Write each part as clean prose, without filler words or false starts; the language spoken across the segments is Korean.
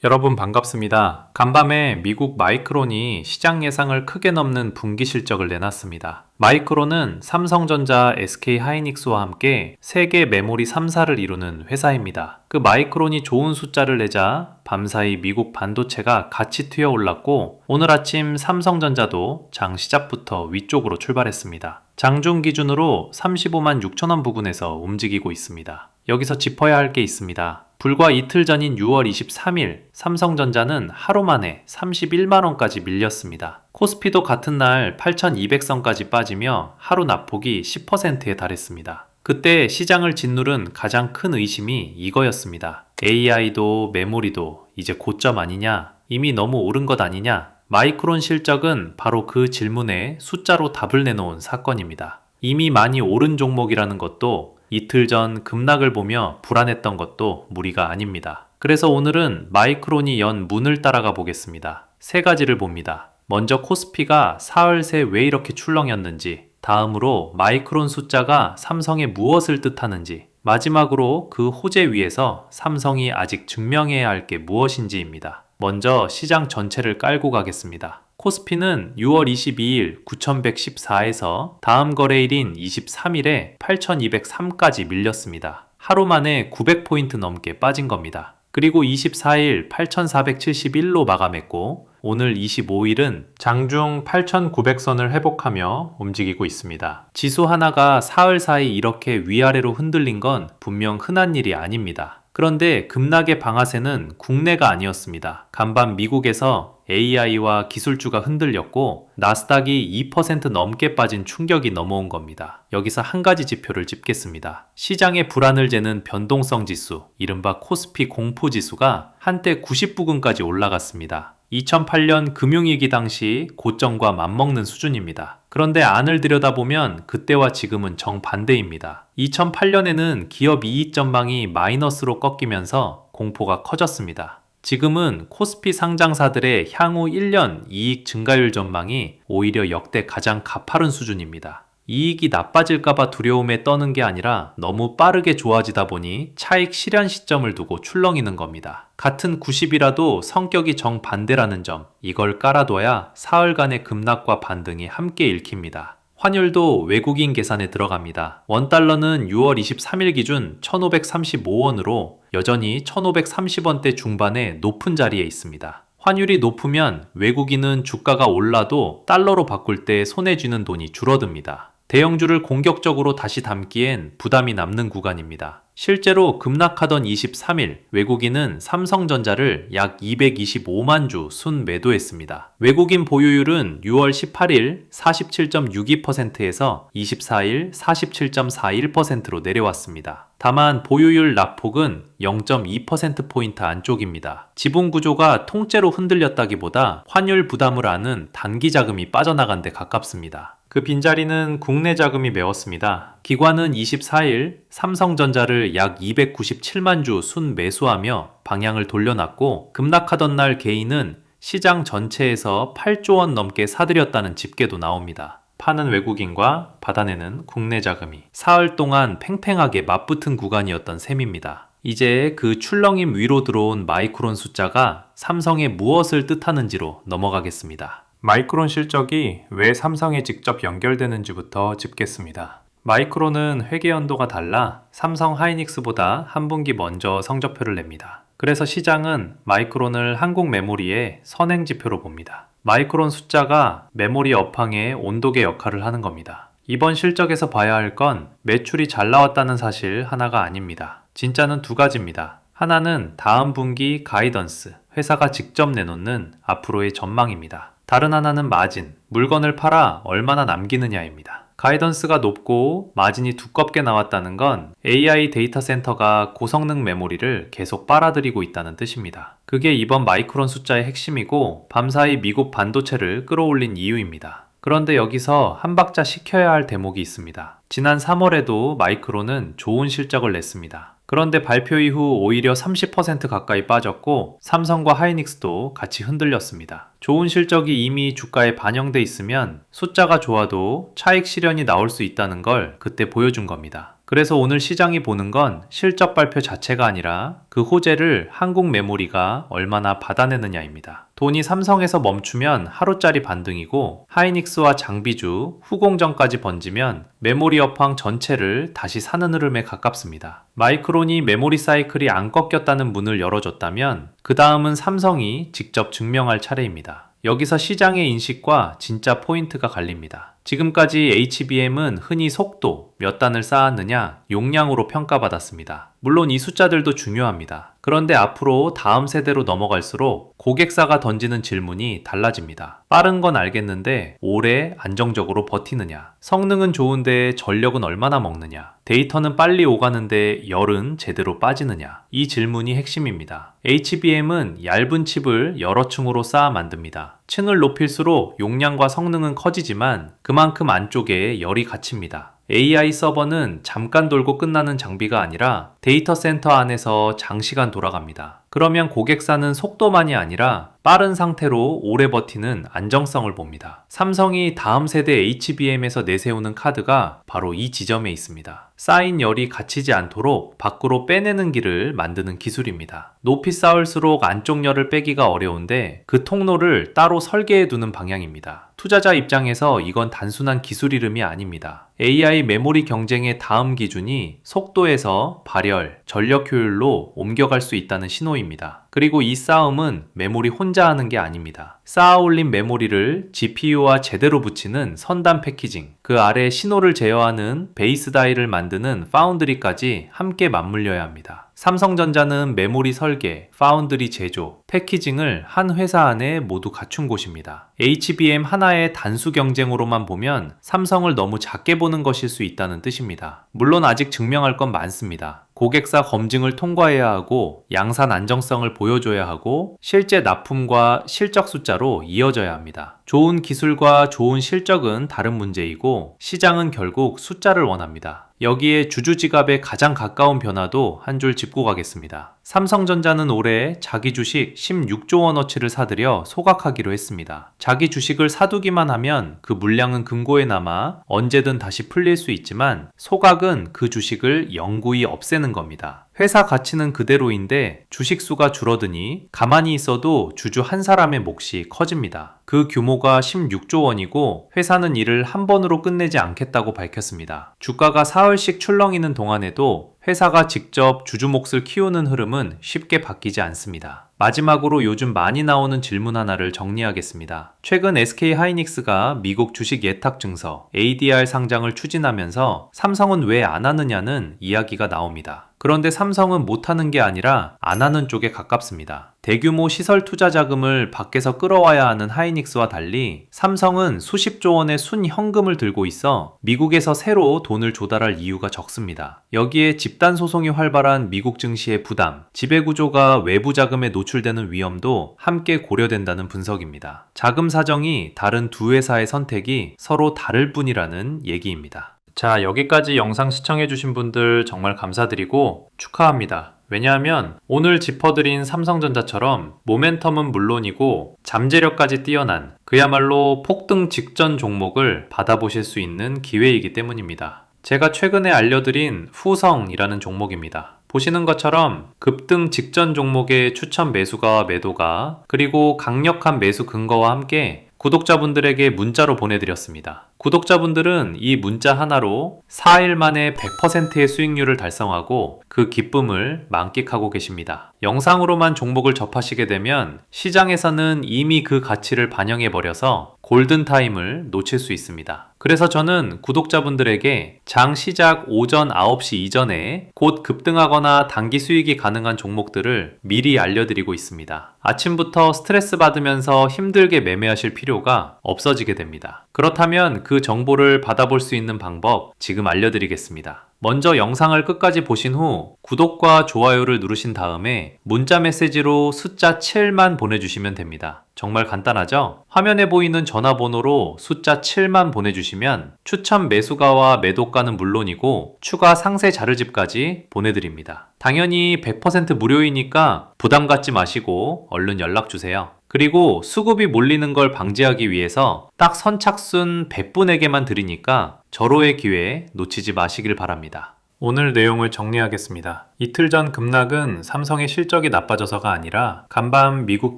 여러분 반갑습니다. 간밤에 미국 마이크론이 시장 예상을 크게 넘는 분기 실적을 내놨습니다. 마이크론은 삼성전자, SK하이닉스와 함께 세계 메모리 3사를 이루는 회사입니다. 그 마이크론이 좋은 숫자를 내자 밤사이 미국 반도체가 같이 튀어 올랐고 오늘 아침 삼성전자도 장 시작부터 위쪽으로 출발했습니다. 장중 기준으로 35만 6천원 부근에서 움직이고 있습니다. 여기서 짚어야 할 게 있습니다. 불과 이틀 전인 6월 23일 삼성전자는 하루 만에 31만원까지 밀렸습니다. 코스피도 같은 날 8,200선까지 빠지며 하루 낙폭이 10%에 달했습니다. 그때 시장을 짓누른 가장 큰 의심이 이거였습니다. AI도 메모리도 이제 고점 아니냐? 이미 너무 오른 것 아니냐? 마이크론 실적은 바로 그 질문에 숫자로 답을 내놓은 사건입니다. 이미 많이 오른 종목이라는 것도 이틀 전 급락을 보며 불안했던 것도 무리가 아닙니다. 그래서 오늘은 마이크론이 연 문을 따라가 보겠습니다. 세 가지를 봅니다. 먼저 코스피가 사흘 새 왜 이렇게 출렁였는지, 다음으로 마이크론 숫자가 삼성의 무엇을 뜻하는지, 마지막으로 그 호재 위에서 삼성이 아직 증명해야 할 게 무엇인지입니다. 먼저 시장 전체를 깔고 가겠습니다. 코스피는 6월 22일 9114에서 다음 거래일인 23일에 8203까지 밀렸습니다. 하루 만에 900포인트 넘게 빠진 겁니다. 그리고 24일 8471로 마감했고 오늘 25일은 장중 8900선을 회복하며 움직이고 있습니다. 지수 하나가 사흘 사이 이렇게 위아래로 흔들린 건 분명 흔한 일이 아닙니다. 그런데 급락의 방아쇠는 국내가 아니었습니다. 간밤 미국에서 AI와 기술주가 흔들렸고 나스닥이 2% 넘게 빠진 충격이 넘어온 겁니다. 여기서 한 가지 지표를 짚겠습니다. 시장의 불안을 재는 변동성 지수, 이른바 코스피 공포지수가 한때 90 부근까지 올라갔습니다. 2008년 금융위기 당시 고점과 맞먹는 수준입니다. 그런데 안을 들여다보면 그때와 지금은 정반대입니다. 2008년에는 기업 이익 전망이 마이너스로 꺾이면서 공포가 커졌습니다. 지금은 코스피 상장사들의 향후 1년 이익 증가율 전망이 오히려 역대 가장 가파른 수준입니다. 이익이 나빠질까봐 두려움에 떠는 게 아니라 너무 빠르게 좋아지다 보니 차익 실현 시점을 두고 출렁이는 겁니다. 같은 90이라도 성격이 정반대라는 점, 이걸 깔아둬야 사흘간의 급락과 반등이 함께 읽힙니다. 환율도 외국인 계산에 들어갑니다. 원달러는 6월 23일 기준 1,535원으로 여전히 1,530원대 중반의 높은 자리에 있습니다. 환율이 높으면 외국인은 주가가 올라도 달러로 바꿀 때 손에 쥐는 돈이 줄어듭니다. 대형주를 공격적으로 다시 담기엔 부담이 남는 구간입니다. 실제로 급락하던 23일 외국인은 삼성전자를 약 225만 주 순매도했습니다. 외국인 보유율은 6월 18일 47.62%에서 24일 47.41%로 내려왔습니다. 다만 보유율 낙폭은 0.2%포인트 안쪽입니다. 지분 구조가 통째로 흔들렸다기보다 환율 부담을 아는 단기 자금이 빠져나간 데 가깝습니다. 그 빈자리는 국내 자금이 메웠습니다. 기관은 24일 삼성전자를 약 297만 주 순매수하며 방향을 돌려놨고 급락하던 날 개인은 시장 전체에서 8조 원 넘게 사들였다는 집계도 나옵니다. 파는 외국인과 받아내는 국내 자금이 사흘 동안 팽팽하게 맞붙은 구간이었던 셈입니다. 이제 그 출렁임 위로 들어온 마이크론 숫자가 삼성의 무엇을 뜻하는지로 넘어가겠습니다. 마이크론 실적이 왜 삼성에 직접 연결되는지부터 짚겠습니다. 마이크론은 회계 연도가 달라 삼성 하이닉스보다 한 분기 먼저 성적표를 냅니다. 그래서 시장은 마이크론을 한국 메모리의 선행지표로 봅니다. 마이크론 숫자가 메모리 업황의 온도계 역할을 하는 겁니다. 이번 실적에서 봐야 할 건 매출이 잘 나왔다는 사실 하나가 아닙니다. 진짜는 두 가지입니다. 하나는 다음 분기 가이던스, 회사가 직접 내놓는 앞으로의 전망입니다. 다른 하나는 마진, 물건을 팔아 얼마나 남기느냐입니다. 가이던스가 높고 마진이 두껍게 나왔다는 건 AI 데이터 센터가 고성능 메모리를 계속 빨아들이고 있다는 뜻입니다. 그게 이번 마이크론 숫자의 핵심이고 밤사이 미국 반도체를 끌어올린 이유입니다. 그런데 여기서 한 박자 식혀야 할 대목이 있습니다. 지난 3월에도 마이크론은 좋은 실적을 냈습니다. 그런데 발표 이후 오히려 30% 가까이 빠졌고 삼성과 하이닉스도 같이 흔들렸습니다. 좋은 실적이 이미 주가에 반영돼 있으면 숫자가 좋아도 차익 실현이 나올 수 있다는 걸 그때 보여준 겁니다. 그래서 오늘 시장이 보는 건 실적 발표 자체가 아니라 그 호재를 한국 메모리가 얼마나 받아내느냐입니다. 돈이 삼성에서 멈추면 하루짜리 반등이고 하이닉스와 장비주, 후공정까지 번지면 메모리 업황 전체를 다시 사는 흐름에 가깝습니다. 마이크론이 메모리 사이클이 안 꺾였다는 문을 열어줬다면 그 다음은 삼성이 직접 증명할 차례입니다. 여기서 시장의 인식과 진짜 포인트가 갈립니다. 지금까지 HBM은 흔히 속도, 몇 단을 쌓았느냐, 용량으로 평가받았습니다. 물론 이 숫자들도 중요합니다. 그런데 앞으로 다음 세대로 넘어갈수록 고객사가 던지는 질문이 달라집니다. 빠른 건 알겠는데 오래 안정적으로 버티느냐, 성능은 좋은데 전력은 얼마나 먹느냐, 데이터는 빨리 오가는데 열은 제대로 빠지느냐, 이 질문이 핵심입니다. HBM은 얇은 칩을 여러 층으로 쌓아 만듭니다. 층을 높일수록 용량과 성능은 커지지만 그만큼 안쪽에 열이 갇힙니다. AI 서버는 잠깐 돌고 끝나는 장비가 아니라 데이터 센터 안에서 장시간 돌아갑니다. 그러면 고객사는 속도만이 아니라 빠른 상태로 오래 버티는 안정성을 봅니다. 삼성이 다음 세대 HBM에서 내세우는 카드가 바로 이 지점에 있습니다. 쌓인 열이 갇히지 않도록 밖으로 빼내는 길을 만드는 기술입니다. 높이 쌓을수록 안쪽 열을 빼기가 어려운데 그 통로를 따로 설계해 두는 방향입니다. 투자자 입장에서 이건 단순한 기술 이름이 아닙니다. AI 메모리 경쟁의 다음 기준이 속도에서 발열, 전력 효율로 옮겨갈 수 있다는 신호입니다. 그리고 이 싸움은 메모리 혼자 하는 게 아닙니다. 쌓아 올린 메모리를 GPU와 제대로 붙이는 선단 패키징, 그 아래 신호를 제어하는 베이스 다이를 만드는 파운드리까지 함께 맞물려야 합니다. 삼성전자는 메모리 설계, 파운드리 제조, 패키징을 한 회사 안에 모두 갖춘 곳입니다. HBM 하나의 단수 경쟁으로만 보면 삼성을 너무 작게 보는 것일 수 있다는 뜻입니다. 물론 아직 증명할 건 많습니다. 고객사 검증을 통과해야 하고 양산 안정성을 보여줘야 하고 실제 납품과 실적 숫자로 이어져야 합니다. 좋은 기술과 좋은 실적은 다른 문제이고 시장은 결국 숫자를 원합니다. 여기에 주주 지갑에 가장 가까운 변화도 한 줄 짚고 가겠습니다. 삼성전자는 올해 자기 주식 16조 원어치를 사들여 소각하기로 했습니다. 자기 주식을 사두기만 하면 그 물량은 금고에 남아 언제든 다시 풀릴 수 있지만 소각은 그 주식을 영구히 없애는 겁니다. 회사 가치는 그대로인데 주식 수가 줄어드니 가만히 있어도 주주 한 사람의 몫이 커집니다. 그 규모가 16조 원이고 회사는 이를 한 번으로 끝내지 않겠다고 밝혔습니다. 주가가 사흘씩 출렁이는 동안에도 회사가 직접 주주 몫을 키우는 흐름은 쉽게 바뀌지 않습니다. 마지막으로 요즘 많이 나오는 질문 하나를 정리하겠습니다. 최근 SK 하이닉스가 미국 주식 예탁 증서 ADR 상장을 추진하면서 삼성은 왜 안 하느냐는 이야기가 나옵니다. 그런데 삼성은 못하는 게 아니라 안 하는 쪽에 가깝습니다. 대규모 시설 투자 자금을 밖에서 끌어와야 하는 하이닉스와 달리 삼성은 수십조 원의 순현금을 들고 있어 미국에서 새로 돈을 조달할 이유가 적습니다. 여기에 집단 소송이 활발한 미국 증시의 부담, 지배구조가 외부 자금에 노출되는 위험도 함께 고려된다는 분석입니다. 자금 사정이 다른 두 회사의 선택이 서로 다를 뿐이라는 얘기입니다. 자, 여기까지 영상 시청해주신 분들 정말 감사드리고 축하합니다. 왜냐하면 오늘 짚어드린 삼성전자처럼 모멘텀은 물론이고 잠재력까지 뛰어난 그야말로 폭등 직전 종목을 받아보실 수 있는 기회이기 때문입니다. 제가 최근에 알려드린 후성이라는 종목입니다. 보시는 것처럼 급등 직전 종목의 추천 매수가 매도가 그리고 강력한 매수 근거와 함께 구독자분들에게 문자로 보내드렸습니다. 구독자분들은 이 문자 하나로 4일 만에 100%의 수익률을 달성하고 그 기쁨을 만끽하고 계십니다. 영상으로만 종목을 접하시게 되면 시장에서는 이미 그 가치를 반영해버려서 골든타임을 놓칠 수 있습니다. 그래서 저는 구독자분들에게 장 시작 오전 9시 이전에 곧 급등하거나 단기 수익이 가능한 종목들을 미리 알려드리고 있습니다. 아침부터 스트레스 받으면서 힘들게 매매하실 필요가 없어지게 됩니다. 그렇다면 그 정보를 받아볼 수 있는 방법 지금 알려드리겠습니다. 먼저 영상을 끝까지 보신 후 구독과 좋아요를 누르신 다음에 문자 메시지로 숫자 7만 보내주시면 됩니다. 정말 간단하죠? 화면에 보이는 전화번호로 숫자 7만 보내주시면 추천 매수가와 매도가는 물론이고 추가 상세 자료집까지 보내드립니다. 당연히 100% 무료이니까 부담 갖지 마시고 얼른 연락주세요. 그리고 수급이 몰리는 걸 방지하기 위해서 딱 선착순 100분에게만 드리니까 절호의 기회 놓치지 마시길 바랍니다. 오늘 내용을 정리하겠습니다. 이틀 전 급락은 삼성의 실적이 나빠져서가 아니라 간밤 미국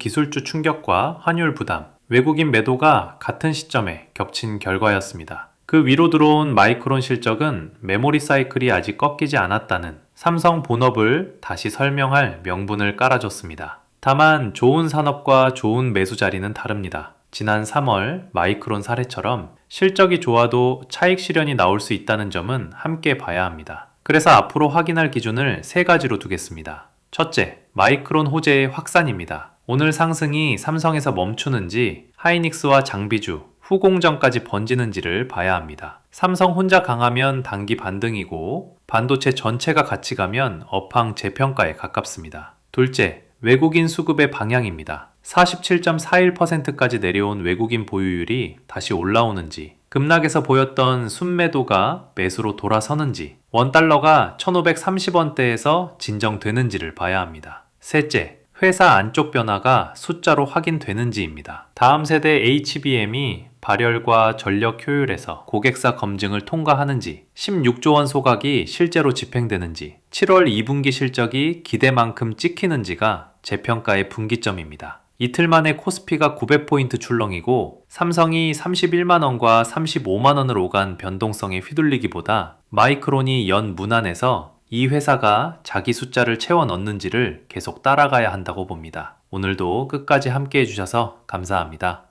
기술주 충격과 환율 부담, 외국인 매도가 같은 시점에 겹친 결과였습니다. 그 위로 들어온 마이크론 실적은 메모리 사이클이 아직 꺾이지 않았다는 삼성 본업을 다시 설명할 명분을 깔아줬습니다. 다만 좋은 산업과 좋은 매수 자리는 다릅니다. 지난 3월 마이크론 사례처럼 실적이 좋아도 차익 실현이 나올 수 있다는 점은 함께 봐야 합니다. 그래서 앞으로 확인할 기준을 세 가지로 두겠습니다. 첫째, 마이크론 호재의 확산입니다. 오늘 상승이 삼성에서 멈추는지 하이닉스와 장비주, 후공정까지 번지는지를 봐야 합니다. 삼성 혼자 강하면 단기 반등이고 반도체 전체가 같이 가면 업황 재평가에 가깝습니다. 둘째, 외국인 수급의 방향입니다. 47.41%까지 내려온 외국인 보유율이 다시 올라오는지, 급락에서 보였던 순매도가 매수로 돌아서는지, 원달러가 1530원대에서 진정되는지를 봐야 합니다. 셋째, 회사 안쪽 변화가 숫자로 확인되는지입니다. 다음 세대 HBM이 발열과 전력 효율에서 고객사 검증을 통과하는지, 16조 원 소각이 실제로 집행되는지, 7월 2분기 실적이 기대만큼 찍히는지가 재평가의 분기점입니다. 이틀 만에 코스피가 900포인트 출렁이고 삼성이 31만원과 35만원을 오간 변동성에 휘둘리기보다 마이크론이 연 무난해서 이 회사가 자기 숫자를 채워 넣는지를 계속 따라가야 한다고 봅니다. 오늘도 끝까지 함께 해주셔서 감사합니다.